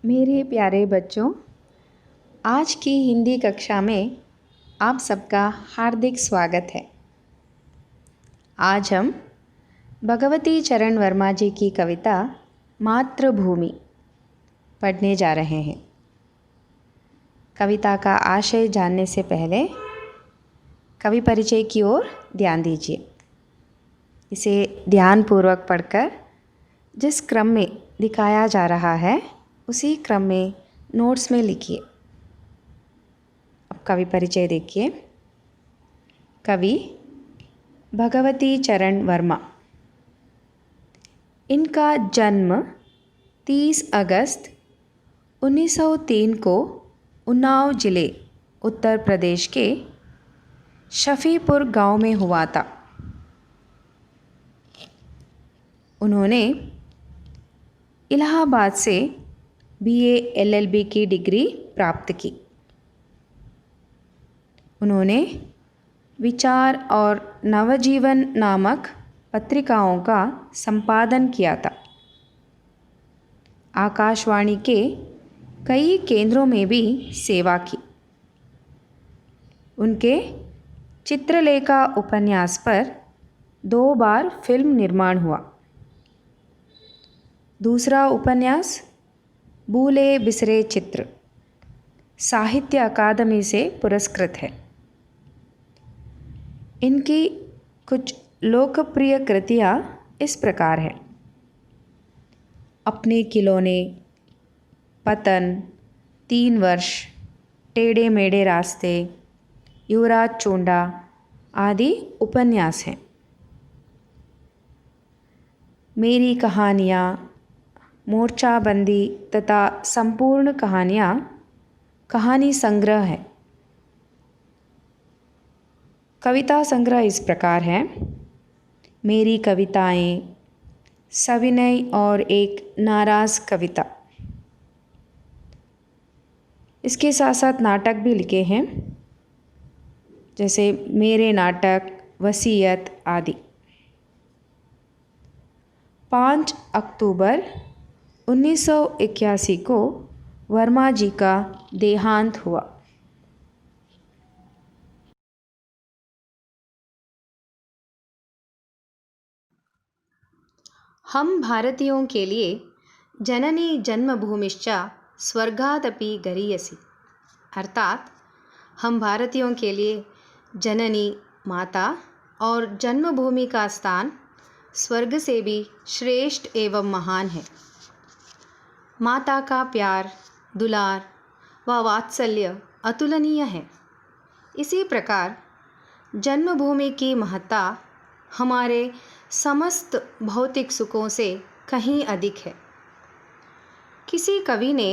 मेरे प्यारे बच्चों, आज की हिंदी कक्षा में आप सबका हार्दिक स्वागत है। आज हम भगवती चरण वर्मा जी की कविता मातृभूमि पढ़ने जा रहे हैं। कविता का आशय जानने से पहले कवि परिचय की ओर ध्यान दीजिए। इसे ध्यानपूर्वक पढ़कर जिस क्रम में दिखाया जा रहा है उसी क्रम में नोट्स में लिखिए। अब कवि परिचय देखिए। कवि भगवती चरण वर्मा। इनका जन्म 30 अगस्त 1903 को उन्नाव जिले उत्तर प्रदेश के शफीपुर गांव में हुआ था। उन्होंने इलाहाबाद से BA LLB की डिग्री प्राप्त की। उन्होंने विचार और नवजीवन नामक पत्रिकाओं का संपादन किया था। आकाशवाणी के कई केंद्रों में भी सेवा की। उनके चित्रलेखा उपन्यास पर 2 बार फिल्म निर्माण हुआ। दूसरा उपन्यास भूले बिसरे चित्र साहित्य अकादमी से पुरस्कृत है। इनकी कुछ लोकप्रिय कृतियाँ इस प्रकार हैं: अपने खिलौने, पतन, 3 वर्ष, टेढ़े मेढ़े रास्ते, युवराज चोंडा आदि उपन्यास हैं। मेरी कहानियाँ, मोर्चाबंदी तथा संपूर्ण कहानियाँ कहानी संग्रह है। कविता संग्रह इस प्रकार है: मेरी कविताएं, सविनय और एक नाराज़ कविता। इसके साथ साथ नाटक भी लिखे हैं, जैसे मेरे नाटक, वसीयत आदि। 5 अक्टूबर 1981 को वर्मा जी का देहांत हुआ। हम भारतीयों के लिए जननी जन्मभूमिश्च स्वर्गादपि गरीयसी, अर्थात हम भारतीयों के लिए जननी माता और जन्मभूमि का स्थान स्वर्ग से भी श्रेष्ठ एवं महान है। माता का प्यार, दुलार व वात्सल्य अतुलनीय है। इसी प्रकार जन्मभूमि की महत्ता हमारे समस्त भौतिक सुखों से कहीं अधिक है। किसी कवि ने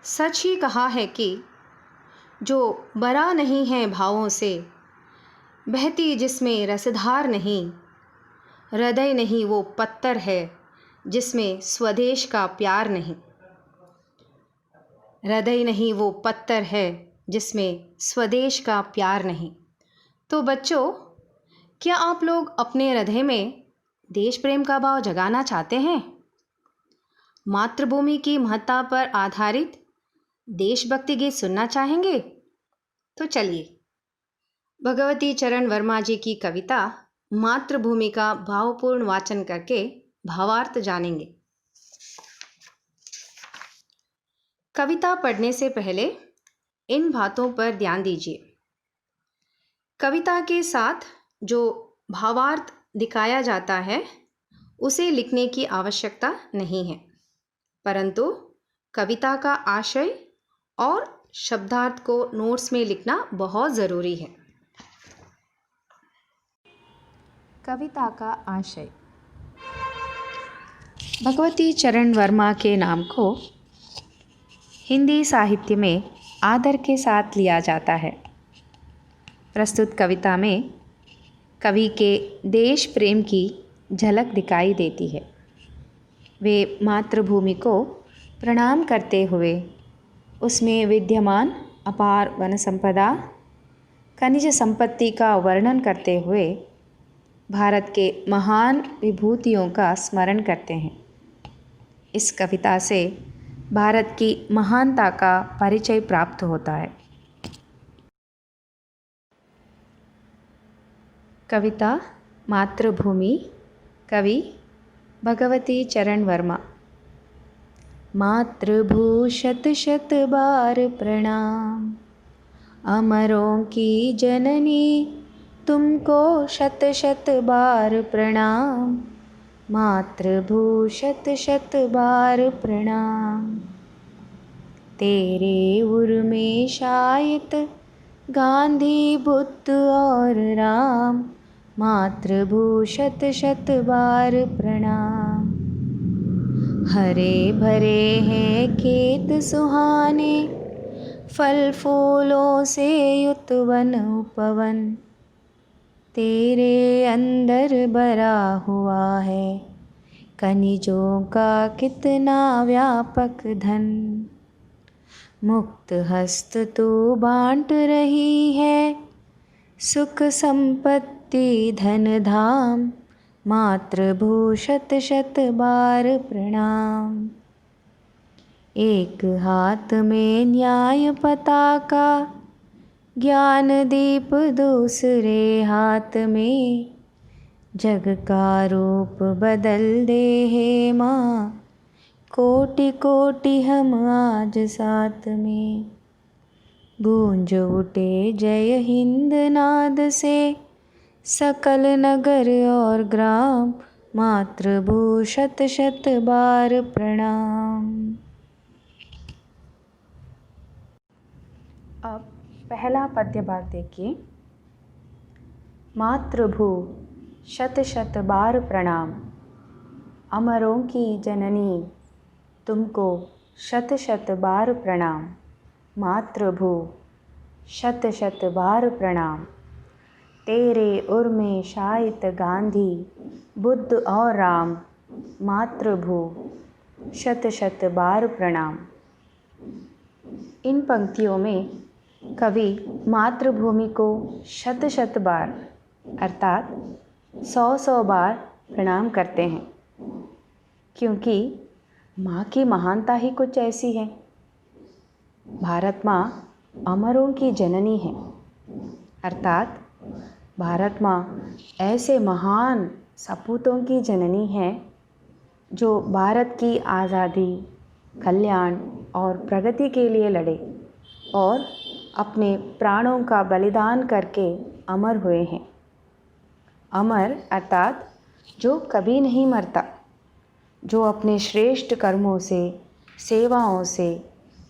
सच ही कहा है कि जो बरा नहीं है भावों से, बहती जिसमें रसधार नहीं, हृदय नहीं वो पत्थर है जिसमें स्वदेश का प्यार नहीं। हृदय नहीं वो पत्थर है जिसमें स्वदेश का प्यार नहीं। तो बच्चों, क्या आप लोग अपने हृदय में देश प्रेम का भाव जगाना चाहते हैं? मातृभूमि की महत्ता पर आधारित देशभक्ति गीत सुनना चाहेंगे? तो चलिए भगवती चरण वर्मा जी की कविता मातृभूमि का भावपूर्ण वाचन करके भावार्थ जानेंगे। कविता पढ़ने से पहले इन बातों पर ध्यान दीजिए। कविता के साथ जो भावार्थ दिखाया जाता है उसे लिखने की आवश्यकता नहीं है, परंतु कविता का आशय और शब्दार्थ को नोट्स में लिखना बहुत ज़रूरी है। कविता का आशय। भगवती चरण वर्मा के नाम को हिंदी साहित्य में आदर के साथ लिया जाता है। प्रस्तुत कविता में कवि के देश प्रेम की झलक दिखाई देती है। वे मातृभूमि को प्रणाम करते हुए उसमें विद्यमान अपार वन संपदा, खनिज संपत्ति का वर्णन करते हुए भारत के महान विभूतियों का स्मरण करते हैं। इस कविता से भारत की महानता का परिचय प्राप्त होता है। कविता मातृभूमि, कवि भगवती चरण वर्मा। मातृभू शत शत बार प्रणाम, अमरों की जननी तुमको शत शत बार प्रणाम। मातृभू शत शत बार प्रणाम। तेरे उर में शायित गांधी बुद्ध और राम। मातृभू शत शत बार प्रणाम। हरे भरे हैं खेत सुहाने, फल फूलों से युत वन उपवन। तेरे अंदर भरा हुआ है खनिजों का कितना व्यापक धन। मुक्त हस्त तू बांट रही है सुख संपत्ति धन धाम। मातृभू शत शत बार प्रणाम। एक हाथ में न्याय पताका, ज्ञान दीप दूसरे हाथ में। जग का रूप बदल दे हे माँ, कोटि कोटि हम आज साथ में। गूंज उठे जय हिंद नाद से सकल नगर और ग्राम। मातृभू शत शत बार प्रणाम। अब पहला पद्य भाग देखिए। मातृभू शत शत बार प्रणाम, अमरों की जननी तुमको शत शत बार प्रणाम। मातृभू शत शत बार प्रणाम। तेरे उर में शायित गांधी बुद्ध और राम। मातृभू शत शत बार प्रणाम। इन पंक्तियों में कवि मातृभूमि को शत शत बार अर्थात 100 बार प्रणाम करते हैं, क्योंकि माँ की महानता ही कुछ ऐसी है। भारत माँ अमरों की जननी है, अर्थात भारत माँ ऐसे महान सपूतों की जननी है जो भारत की आज़ादी, कल्याण और प्रगति के लिए लड़े और अपने प्राणों का बलिदान करके अमर हुए हैं। अमर अर्थात जो कभी नहीं मरता, जो अपने श्रेष्ठ कर्मों से, सेवाओं से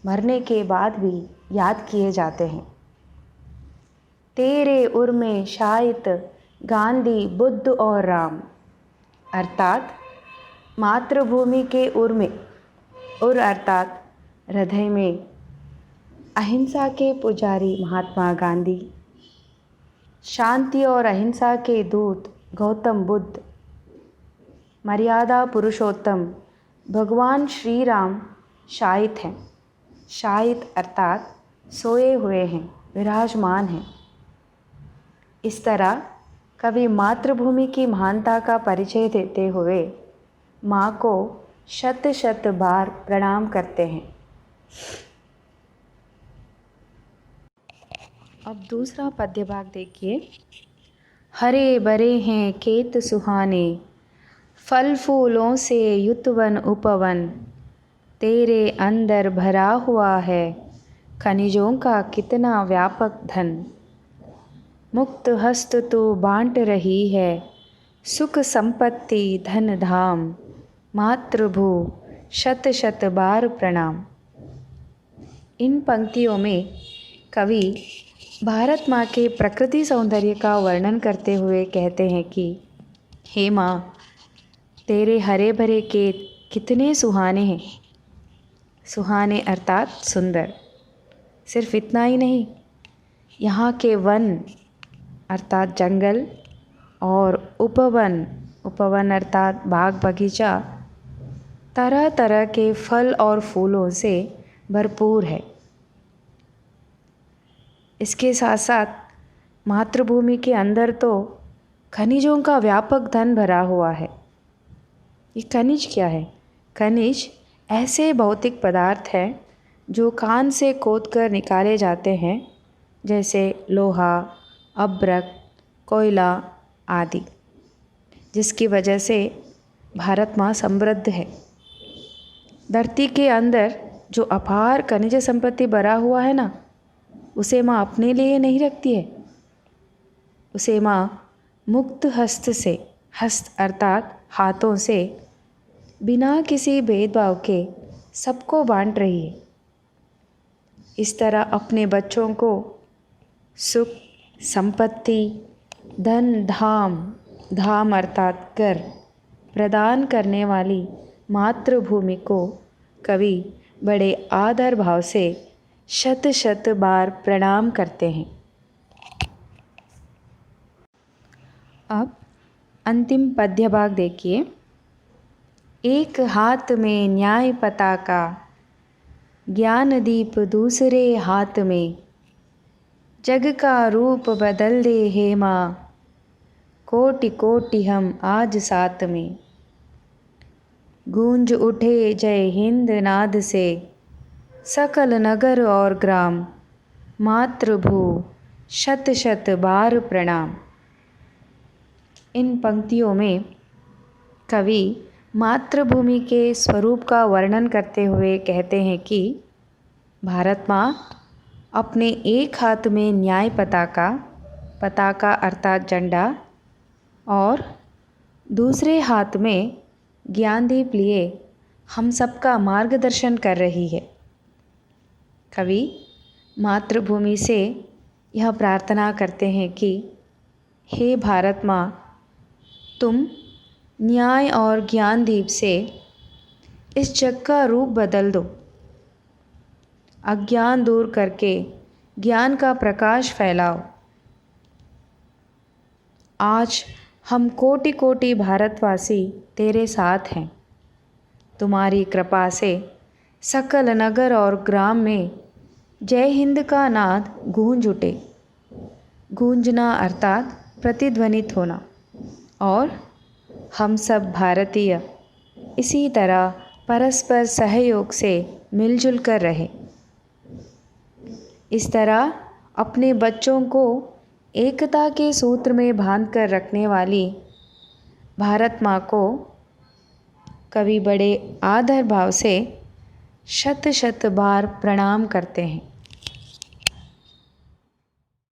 मरने के बाद भी याद किए जाते हैं। तेरे उर में शायित गांधी बुद्ध और राम, अर्थात मातृभूमि के उर में, उर अर्थात हृदय में, अहिंसा के पुजारी महात्मा गांधी, शांति और अहिंसा के दूत गौतम बुद्ध, मर्यादा पुरुषोत्तम भगवान श्री राम शायित हैं। शायित अर्थात सोए हुए हैं, विराजमान हैं। इस तरह कवि मातृभूमि की महानता का परिचय देते हुए माँ को शत शत बार प्रणाम करते हैं। अब दूसरा पद्य भाग देखिए। हरे भरे हैं खेत सुहाने, फल फूलों से युत वन उपवन। तेरे अंदर भरा हुआ है खनिजों का कितना व्यापक धन। मुक्त हस्त तू बांट रही है सुख संपत्ति धन धाम। मातृभू शत शत बार प्रणाम। इन पंक्तियों में कवि भारत माँ के प्रकृति सौंदर्य का वर्णन करते हुए कहते हैं कि हे माँ, तेरे हरे भरे खेत कितने सुहाने हैं। सुहाने अर्थात सुंदर। सिर्फ इतना ही नहीं, यहाँ के वन अर्थात जंगल और उपवन, उपवन अर्थात बाग बगीचा तरह तरह के फल और फूलों से भरपूर है। इसके साथ साथ मातृभूमि के अंदर तो खनिजों का व्यापक धन भरा हुआ है। ये खनिज क्या है? खनिज ऐसे भौतिक पदार्थ हैं जो कान से खोदकर निकाले जाते हैं, जैसे लोहा, अभ्रक, कोयला आदि, जिसकी वजह से भारत माँ समृद्ध है। धरती के अंदर जो अपार खनिज संपत्ति भरा हुआ है ना, उसे माँ अपने लिए नहीं रखती है। उसे माँ मुक्त हस्त से, हस्त अर्थात हाथों से, बिना किसी भेदभाव के सबको बांट रही है। इस तरह अपने बच्चों को सुख, संपत्ति, धन, धाम, धाम अर्थात कर प्रदान करने वाली मातृभूमि को कवि बड़े आदर भाव से शत शत बार प्रणाम करते हैं। अब अंतिम पद्य भाग देखिए। एक हाथ में न्याय पताका, ज्ञान दीप दूसरे हाथ में, जग का रूप बदल दे हे माँ, कोटि कोटि हम आज साथ में। गूंज उठे जय हिंद नाद से, सकल नगर और ग्राम, मातृभू शत शत बार प्रणाम। इन पंक्तियों में कवि मातृभूमि के स्वरूप का वर्णन करते हुए कहते हैं कि भारत माँ अपने एक हाथ में न्याय पताका, पताका अर्थात झंडा, और दूसरे हाथ में ज्ञानदीप लिए हम सबका मार्गदर्शन कर रही है। कवि मातृभूमि से यह प्रार्थना करते हैं कि हे भारत माँ, तुम न्याय और ज्ञानदीप से इस जग का रूप बदल दो। अज्ञान दूर करके ज्ञान का प्रकाश फैलाओ। आज हम कोटि कोटि भारतवासी तेरे साथ हैं। तुम्हारी कृपा से सकल नगर और ग्राम में जय हिंद का नाद गूंज उठे। गूंजना अर्थात प्रतिध्वनित होना। और हम सब भारतीय इसी तरह परस्पर सहयोग से मिलजुल कर रहें। इस तरह अपने बच्चों को एकता के सूत्र में बांध कर रखने वाली भारत माँ को कवि बड़े आदर भाव से शत शत बार प्रणाम करते हैं।